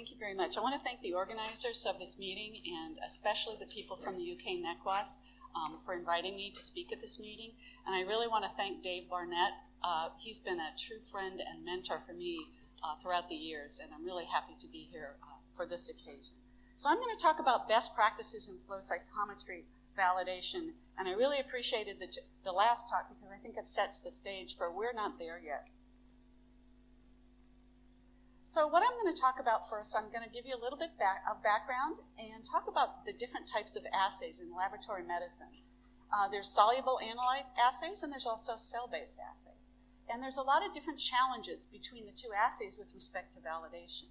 Thank you very much. I want to thank the organizers of this meeting and especially the people from the UK NEQAS for inviting me to speak at this meeting. And I really want to thank Dave Barnett. He's been a true friend and mentor for me throughout the years, and I'm really happy to be here for this occasion. So I'm going to talk about best practices in flow cytometry validation, and I really appreciated the last talk because I think it sets the stage for we're not there yet. So what I'm going to talk about first, I'm going to give you a little bit of background and talk about the different types of assays in laboratory medicine. There's soluble analyte assays and there's also cell-based assays. And there's a lot of different challenges between the two assays with respect to validation.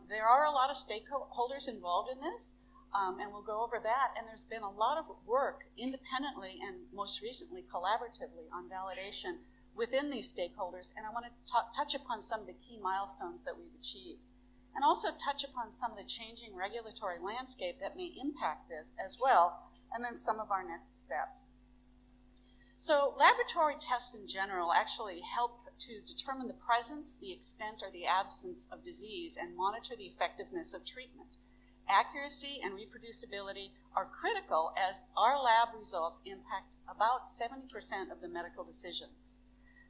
There are a lot of stakeholders involved in this, and we'll go over that. And there's been a lot of work independently and most recently collaboratively on validation within these stakeholders, and I want to touch upon some of the key milestones that we've achieved, and also touch upon some of the changing regulatory landscape that may impact this as well, and then some of our next steps. So laboratory tests in general actually help to determine the presence, the extent, or the absence of disease and monitor the effectiveness of treatment. Accuracy and reproducibility are critical as our lab results impact about 70% of the medical decisions.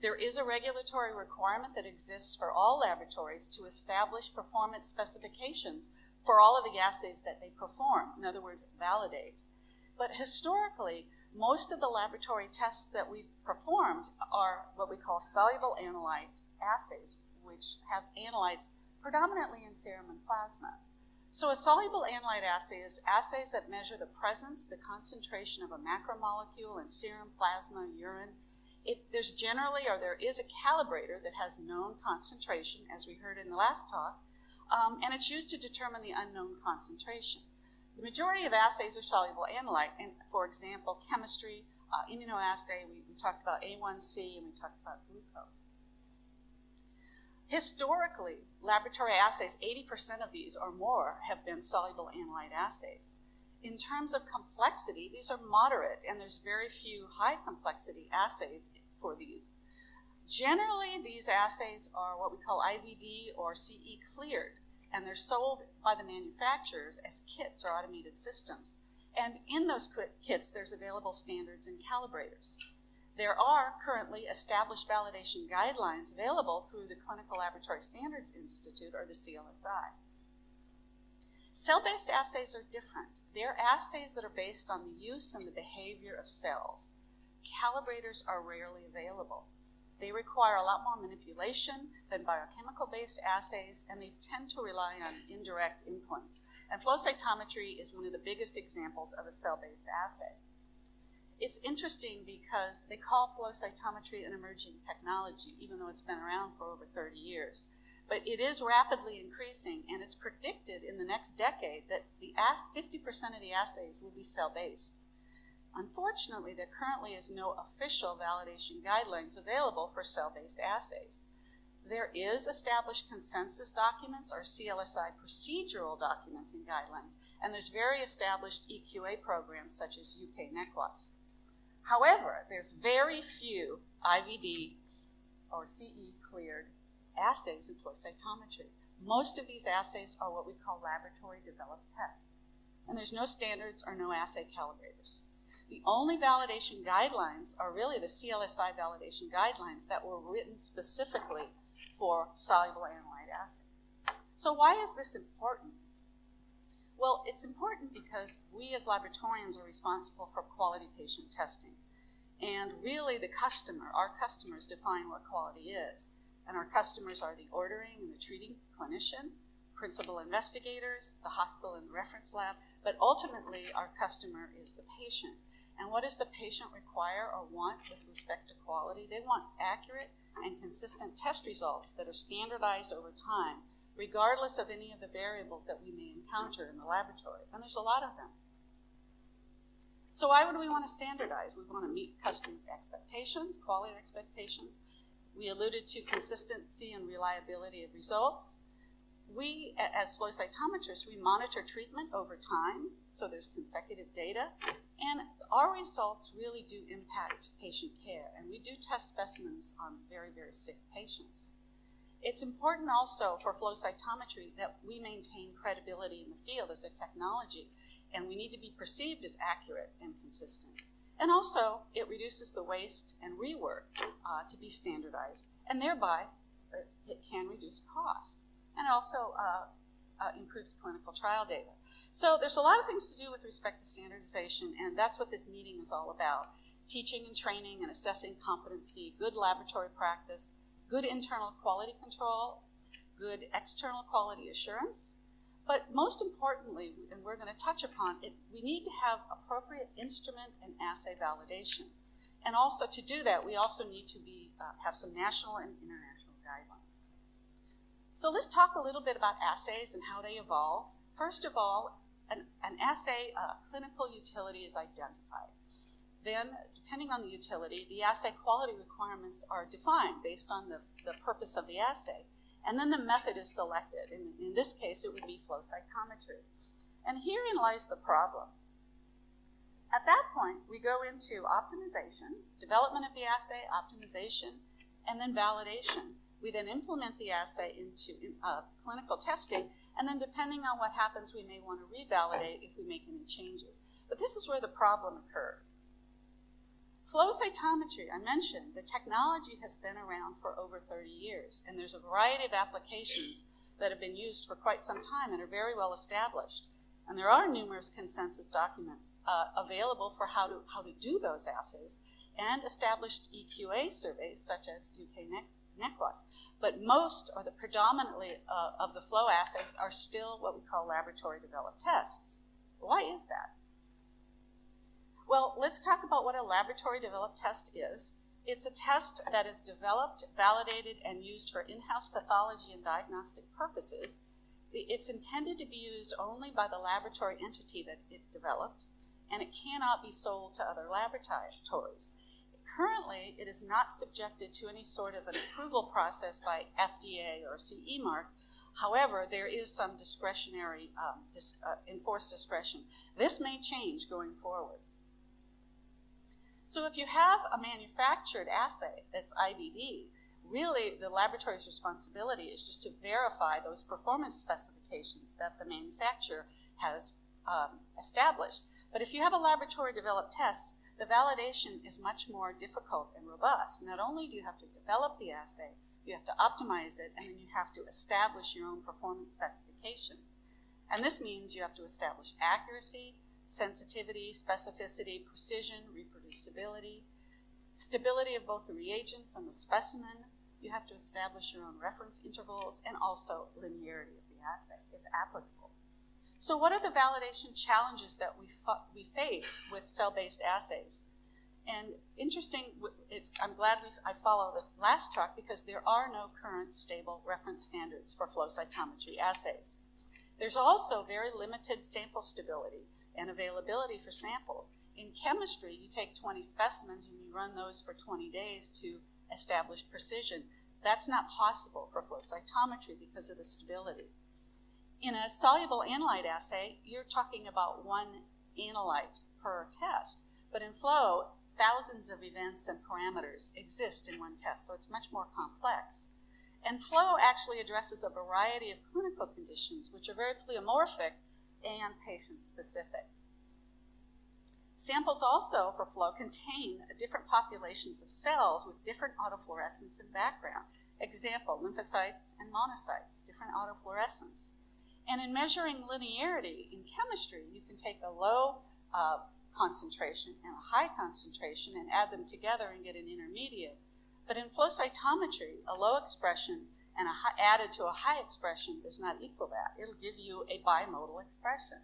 There is a regulatory requirement that exists for all laboratories to establish performance specifications for all of the assays that they perform, in other words, validate. But historically, most of the laboratory tests that we've performed are what we call soluble analyte assays, which have analytes predominantly in serum and plasma. So a soluble analyte assay is assays that measure the presence, the concentration of a macromolecule in serum, plasma, urine. There is a calibrator that has known concentration, as we heard in the last talk, and it's used to determine the unknown concentration. The majority of assays are soluble analyte, and for example, chemistry, immunoassay, we talked about A1C, and we talked about glucose. Historically, laboratory assays, 80% of these or more have been soluble analyte assays. In terms of complexity, these are moderate, and there's very few high complexity assays for these. Generally, these assays are what we call IVD or CE cleared, and they're sold by the manufacturers as kits or automated systems. And in those kits, there's available standards and calibrators. There are currently established validation guidelines available through the Clinical Laboratory Standards Institute, or the CLSI. Cell-based assays are different. They're assays that are based on the use and the behavior of cells. Calibrators are rarely available. They require a lot more manipulation than biochemical-based assays, and they tend to rely on indirect inputs. And flow cytometry is one of the biggest examples of a cell-based assay. It's interesting because they call flow cytometry an emerging technology, even though it's been around for over 30 years. But it is rapidly increasing, and it's predicted in the next decade that 50% of the assays will be cell-based. Unfortunately, there currently is no official validation guidelines available for cell-based assays. There is established consensus documents or CLSI procedural documents and guidelines, and there's very established EQA programs such as UK NEQAS. However, there's very few IVD or CE cleared assays in flow cytometry. Most of these assays are what we call laboratory developed tests, and there's no standards or no assay calibrators. The only validation guidelines are really the CLSI validation guidelines that were written specifically for soluble analyte assays. So why is this important? Well, it's important because we as laboratorians are responsible for quality patient testing. And really our customers define what quality is. And our customers are the ordering and the treating clinician, principal investigators, the hospital and the reference lab, but ultimately our customer is the patient. And what does the patient require or want with respect to quality? They want accurate and consistent test results that are standardized over time, regardless of any of the variables that we may encounter in the laboratory. And there's a lot of them. So why would we want to standardize? We want to meet customer expectations, quality expectations. We alluded to consistency and reliability of results. We, as flow cytometrists, we monitor treatment over time, so there's consecutive data, and our results really do impact patient care, and we do test specimens on very, very sick patients. It's important also for flow cytometry that we maintain credibility in the field as a technology, and we need to be perceived as accurate and consistent. And also, it reduces the waste and rework to be standardized, and thereby it can reduce cost, and also improves clinical trial data. So there's a lot of things to do with respect to standardization, and that's what this meeting is all about. Teaching and training and assessing competency, good laboratory practice, good internal quality control, good external quality assurance. But most importantly, and we're going to touch upon it, we need to have appropriate instrument and assay validation. And also to do that, we also need to have some national and international guidelines. So let's talk a little bit about assays and how they evolve. First of all, an assay clinical utility is identified. Then, depending on the utility, the assay quality requirements are defined based on the purpose of the assay. And then the method is selected. In this case, it would be flow cytometry. And herein lies the problem. At that point, we go into optimization, development of the assay, optimization, and then validation. We then implement the assay into clinical testing, and then depending on what happens, we may want to revalidate if we make any changes. But this is where the problem occurs. Flow cytometry, I mentioned, the technology has been around for over 30 years, and there's a variety of applications that have been used for quite some time and are very well established. And there are numerous consensus documents available for how to do those assays, and established EQA surveys such as UK NEQAS. But most, or the predominantly of the flow assays, are still what we call laboratory developed tests. Why is that? Well, let's talk about what a laboratory developed test is. It's a test that is developed, validated, and used for in-house pathology and diagnostic purposes. It's intended to be used only by the laboratory entity that it developed, and it cannot be sold to other laboratories. Currently, it is not subjected to any sort of an approval process by FDA or CE mark. However, there is some discretionary, enforced discretion. This may change going forward. So if you have a manufactured assay that's IVD, really the laboratory's responsibility is just to verify those performance specifications that the manufacturer has established. But if you have a laboratory developed test, the validation is much more difficult and robust. Not only do you have to develop the assay, you have to optimize it, and then you have to establish your own performance specifications. And this means you have to establish accuracy, sensitivity, specificity, precision, reproducibility, stability of both the reagents and the specimen. You have to establish your own reference intervals, and also linearity of the assay, if applicable. So what are the validation challenges that we face with cell-based assays? And interesting, I'm glad I followed the last talk because there are no current stable reference standards for flow cytometry assays. There's also very limited sample stability and availability for samples. In chemistry, you take 20 specimens and you run those for 20 days to establish precision. That's not possible for flow cytometry because of the stability. In a soluble analyte assay, you're talking about one analyte per test. But in flow, thousands of events and parameters exist in one test, so it's much more complex. And flow actually addresses a variety of clinical conditions, which are very pleomorphic and patient-specific. Samples also for flow contain different populations of cells with different autofluorescence and background. Example, lymphocytes and monocytes, different autofluorescence. And in measuring linearity in chemistry, you can take a low concentration and a high concentration and add them together and get an intermediate. But in flow cytometry, a low expression and added to a high expression does not equal that. It'll give you a bimodal expression.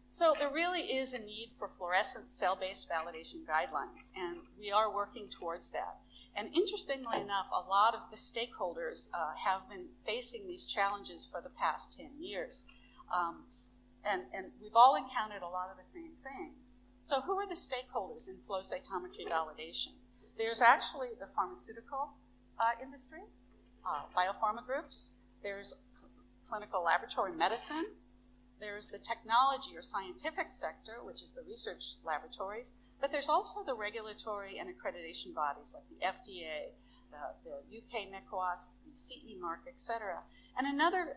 So there really is a need for fluorescent cell-based validation guidelines, and we are working towards that. And interestingly enough, a lot of the stakeholders have been facing these challenges for the past 10 years. And we've all encountered a lot of the same things. So who are the stakeholders in flow cytometry validation? There's actually the pharmaceutical industry, biopharma groups. There's clinical laboratory medicine. There's the technology or scientific sector, which is the research laboratories, but there's also the regulatory and accreditation bodies like the FDA, the UK NEQAS, the CE mark, etc. And another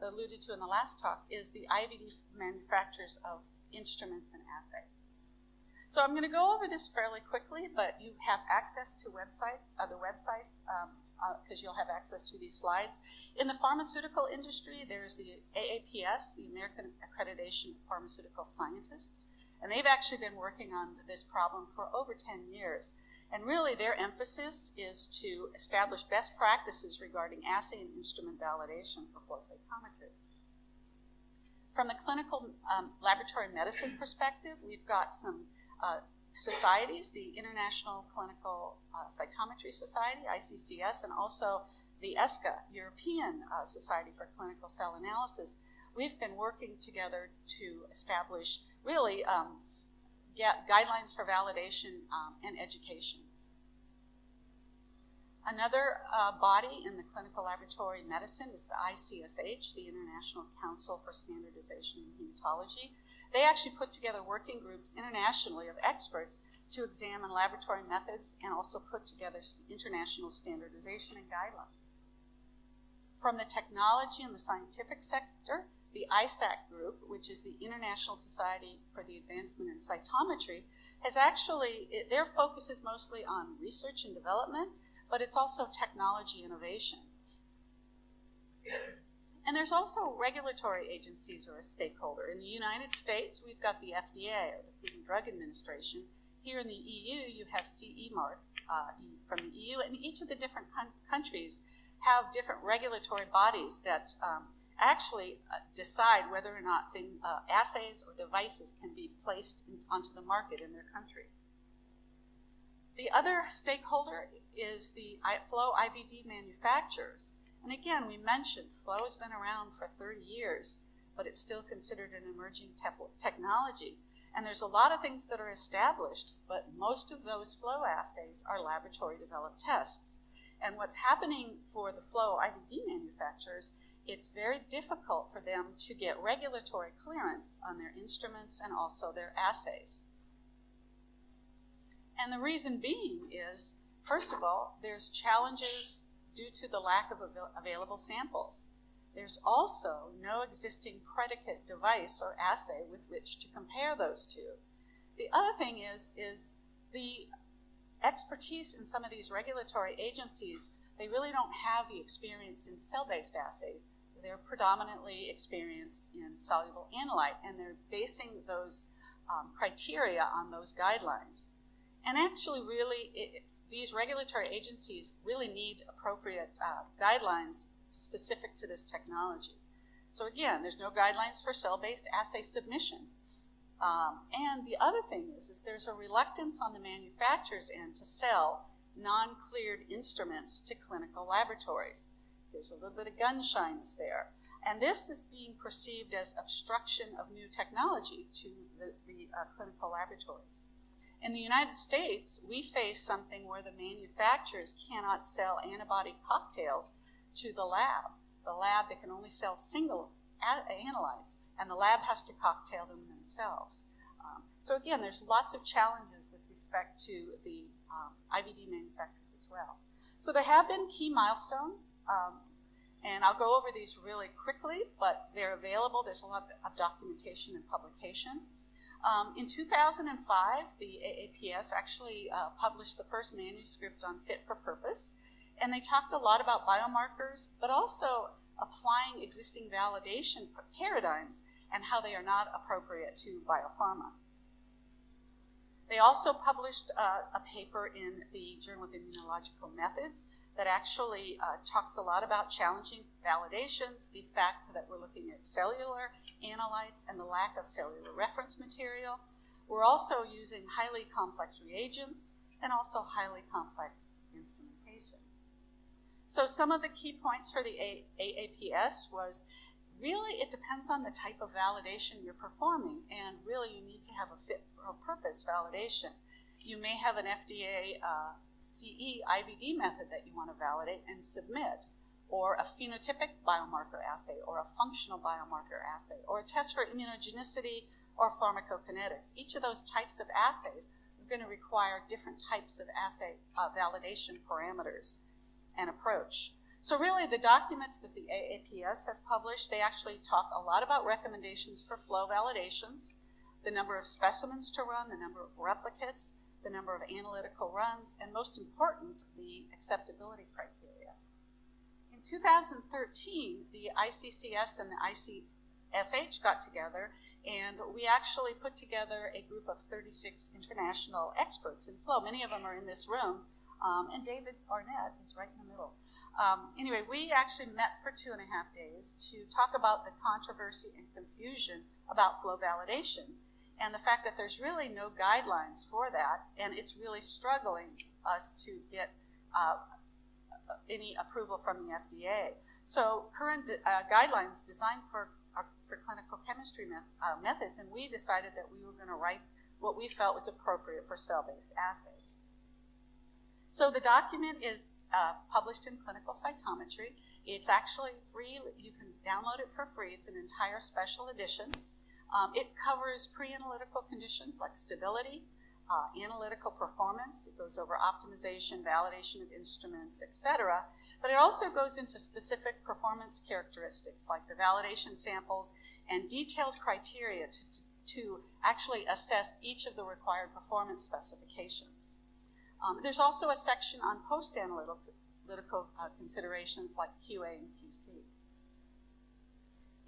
alluded to in the last talk is the IVD manufacturers of instruments and assays. So I'm going to go over this fairly quickly, but you have access to other websites, because you'll have access to these slides. In the pharmaceutical industry, there's the AAPS, the American Accreditation of Pharmaceutical Scientists, and they've actually been working on this problem for over 10 years. And really, their emphasis is to establish best practices regarding assay and instrument validation for flow cytometry. From the clinical laboratory medicine perspective, we've got some societies, the International Clinical Cytometry Society, ICCS, and also the ESCA, European Society for Clinical Cell Analysis. We've been working together to establish really guidelines for validation and education. Another body in the clinical laboratory medicine is the ICSH, the International Council for Standardization in Hematology. They actually put together working groups internationally of experts to examine laboratory methods and also put together international standardization and guidelines. From the technology and the scientific sector, the ISAC group, which is the International Society for the Advancement in Cytometry, has actually, their focus is mostly on research and development, but it's also technology innovation. And there's also regulatory agencies or a stakeholder. In the United States, we've got the FDA, or the Food and Drug Administration. Here in the EU, you have CE mark from the EU, and each of the different countries have different regulatory bodies that actually decide whether or not assays or devices can be placed onto the market in their country. The other stakeholder is the Flow IVD Manufacturers. And again, we mentioned Flow has been around for 30 years, but it's still considered an emerging technology. And there's a lot of things that are established, but most of those flow assays are laboratory-developed tests. And what's happening for the Flow IVD manufacturers, it's very difficult for them to get regulatory clearance on their instruments and also their assays. And the reason being is, first of all, there's challenges due to the lack of available samples. There's also no existing predicate device or assay with which to compare those two. The other thing is the expertise in some of these regulatory agencies, they really don't have the experience in cell-based assays. They're predominantly experienced in soluble analyte, and they're basing those criteria on those guidelines. And actually, really, these regulatory agencies really need appropriate guidelines specific to this technology. So again, there's no guidelines for cell-based assay submission. And the other thing is there's a reluctance on the manufacturer's end to sell non-cleared instruments to clinical laboratories. There's a little bit of gun shyness there. And this is being perceived as obstruction of new technology to the clinical laboratories. In the United States, we face something where the manufacturers cannot sell antibody cocktails to the lab that can only sell single analytes, and the lab has to cocktail them themselves. So again, there's lots of challenges with respect to the IVD manufacturers as well. So there have been key milestones, and I'll go over these really quickly, but they're available. There's a lot of documentation and publication. In 2005, the AAPS actually published the first manuscript on fit for purpose, and they talked a lot about biomarkers, but also applying existing validation paradigms and how they are not appropriate to biopharma. They also published a paper in the Journal of Immunological Methods that actually talks a lot about challenging validations, the fact that we're looking at cellular analytes and the lack of cellular reference material. We're also using highly complex reagents and also highly complex instrumentation. So some of the key points for the AAPS was really it depends on the type of validation you're performing, and really you need to have a fit for purpose validation. You may have an FDA CE IVD method that you want to validate and submit, or a phenotypic biomarker assay, or a functional biomarker assay, or a test for immunogenicity or pharmacokinetics. Each of those types of assays are going to require different types of assay validation parameters and approach. So really, the documents that the AAPS has published, they actually talk a lot about recommendations for flow validations, the number of specimens to run, the number of replicates, the number of analytical runs, and most important, the acceptability criteria. In 2013, the ICCS and the ICSH got together, and we actually put together a group of 36 international experts in flow. Many of them are in this room, and David Barnett is right in the middle. Anyway, we actually met for 2.5 days to talk about the controversy and confusion about flow validation and the fact that there's really no guidelines for that, and it's really struggling us to get any approval from the FDA. So current guidelines designed for clinical chemistry methods, and we decided that we were going to write what we felt was appropriate for cell-based assays. So the document is published in Clinical Cytometry. It's actually free. You can download it for free. It's an entire special edition. It covers pre-analytical conditions like stability, analytical performance. It goes over optimization, validation of instruments, etc. But it also goes into specific performance characteristics like the validation samples and detailed criteria to actually assess each of the required performance specifications. There's also a section on post-analytical considerations like QA and QC.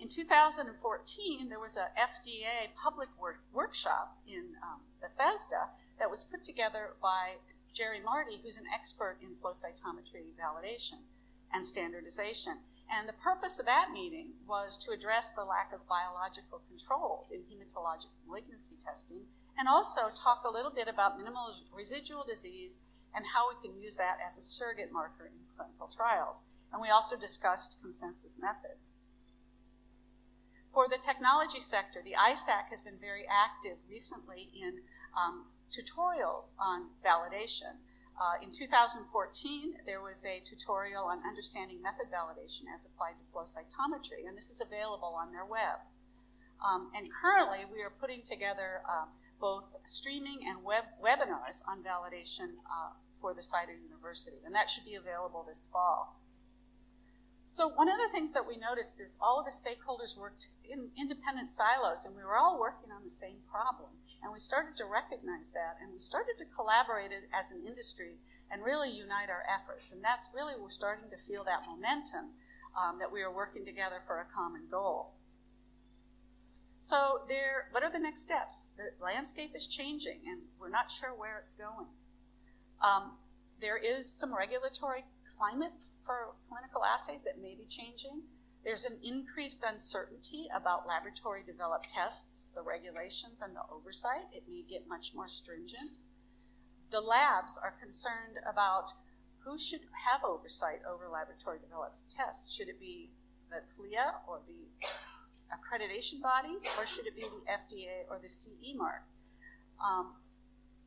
In 2014, there was a FDA public workshop in Bethesda that was put together by Jerry Marty, who's an expert in flow cytometry validation and standardization. And the purpose of that meeting was to address the lack of biological controls in hematologic malignancy testing, and also talk a little bit about minimal residual disease and how we can use that as a surrogate marker in clinical trials. And we also discussed consensus methods. For the technology sector, the ISAC has been very active recently in tutorials on validation. In 2014, there was a tutorial on understanding method validation as applied to flow cytometry, and this is available on their web. And currently, we are putting together both streaming and webinars on validation for the Cyto University, and that should be available this fall. So one of the things that we noticed is all of the stakeholders worked in independent silos, and we were all working on the same problem. And we started to recognize that, and we started to collaborate as an industry and really unite our efforts. And that's really, we're starting to feel that momentum that we are working together for a common goal. So what are the next steps? The landscape is changing, and we're not sure where it's going. There is some regulatory climate for clinical assays that may be changing. There's an increased uncertainty about laboratory-developed tests, the regulations, and the oversight. It may get much more stringent. The labs are concerned about who should have oversight over laboratory-developed tests. Should it be the CLIA or the accreditation bodies, or should it be the FDA or the CE mark?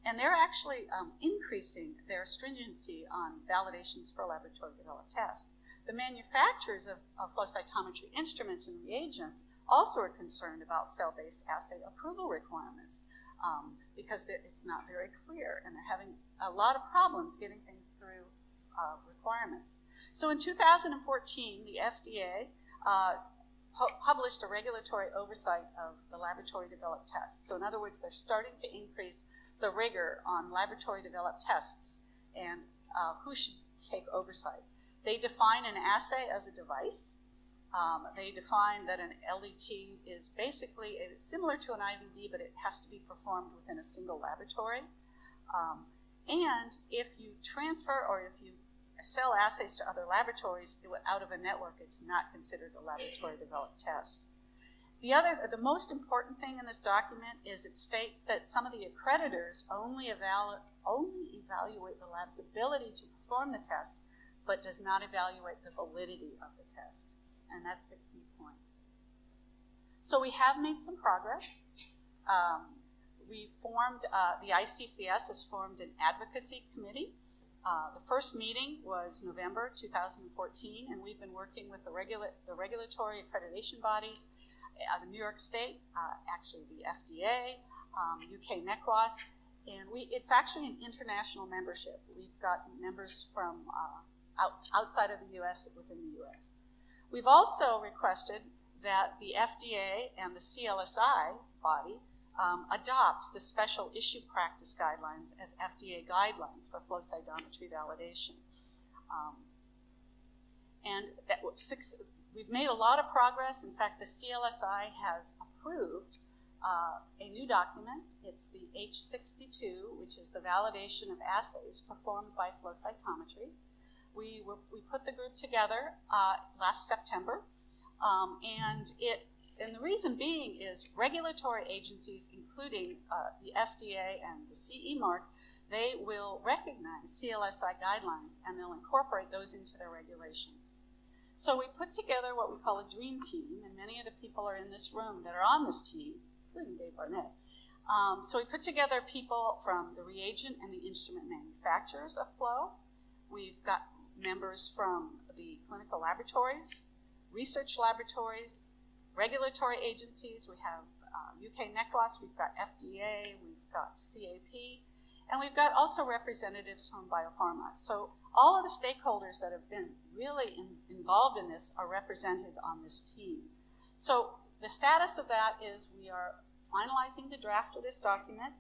And they're actually increasing their stringency on validations for laboratory-developed tests. The manufacturers of flow cytometry instruments and reagents also are concerned about cell-based assay approval requirements because it's not very clear, and they're having a lot of problems getting things through requirements. So in 2014, the FDA published a regulatory oversight of the laboratory-developed tests. So in other words, they're starting to increase the rigor on laboratory-developed tests and who should take oversight. They define an assay as a device. They define that an LDT is basically similar to an IVD, but it has to be performed within a single laboratory. And if you transfer or if you sell assays to other laboratories out of a network, it's not considered a laboratory-developed test. The most important thing in this document is it states that some of the accreditors only evaluate the lab's ability to perform the test, but does not evaluate the validity of the test. And that's the key point. So we have made some progress. We formed, the ICCS has formed an advocacy committee The first meeting was November 2014, and we've been working with the regulatory accreditation bodies, the New York State, actually the FDA, UK NEQAS, and it's actually an international membership. We've got members from outside of the U.S. within the U.S. We've also requested that the FDA and the CLSI body adopt the special issue practice guidelines as FDA guidelines for flow cytometry validation. We've made a lot of progress. In fact, the CLSI has approved a new document. It's the H62, which is the validation of assays performed by flow cytometry. We put the group together last September, and the reason being is regulatory agencies, including the FDA and the CE mark, they will recognize CLSI guidelines and they'll incorporate those into their regulations. So we put together what we call a dream team, and many of the people are in this room that are on this team, including Dave Barnett. So we put together people from the reagent and the instrument manufacturers of flow. We've got members from the clinical laboratories, research laboratories, regulatory agencies. We have UK NEQAS, we've got FDA, we've got CAP, and we've got also representatives from biopharma. So all of the stakeholders that have been really involved in this are represented on this team. So the status of that is we are finalizing the draft of this document.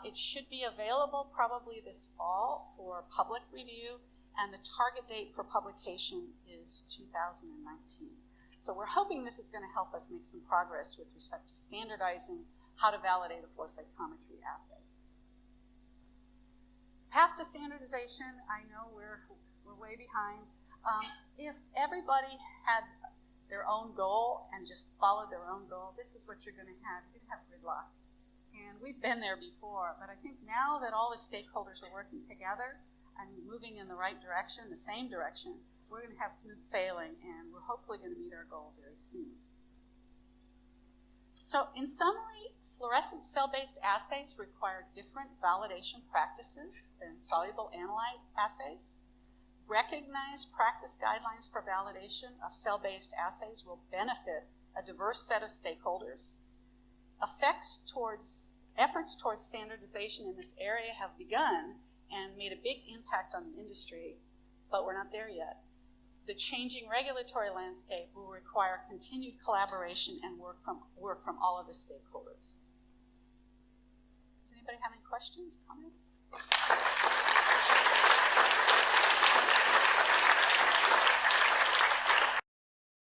It should be available probably this fall for public review, and the target date for publication is 2019. So we're hoping this is going to help us make some progress with respect to standardizing how to validate a flow cytometry assay. Path to standardization, I know we're way behind. If everybody had their own goal and just followed their own goal, this is what you're going to have. You're going to have gridlock. And we've been there before, but I think now that all the stakeholders are working together and moving in the right direction, the same direction, we're going to have smooth sailing, and we're hopefully going to meet our goal very soon. So in summary, fluorescent cell-based assays require different validation practices than soluble analyte assays. Recognized practice guidelines for validation of cell-based assays will benefit a diverse set of stakeholders. Efforts towards standardization in this area have begun and made a big impact on the industry, but we're not there yet. The changing regulatory landscape will require continued collaboration and work from all of the stakeholders. Does anybody have any questions, comments?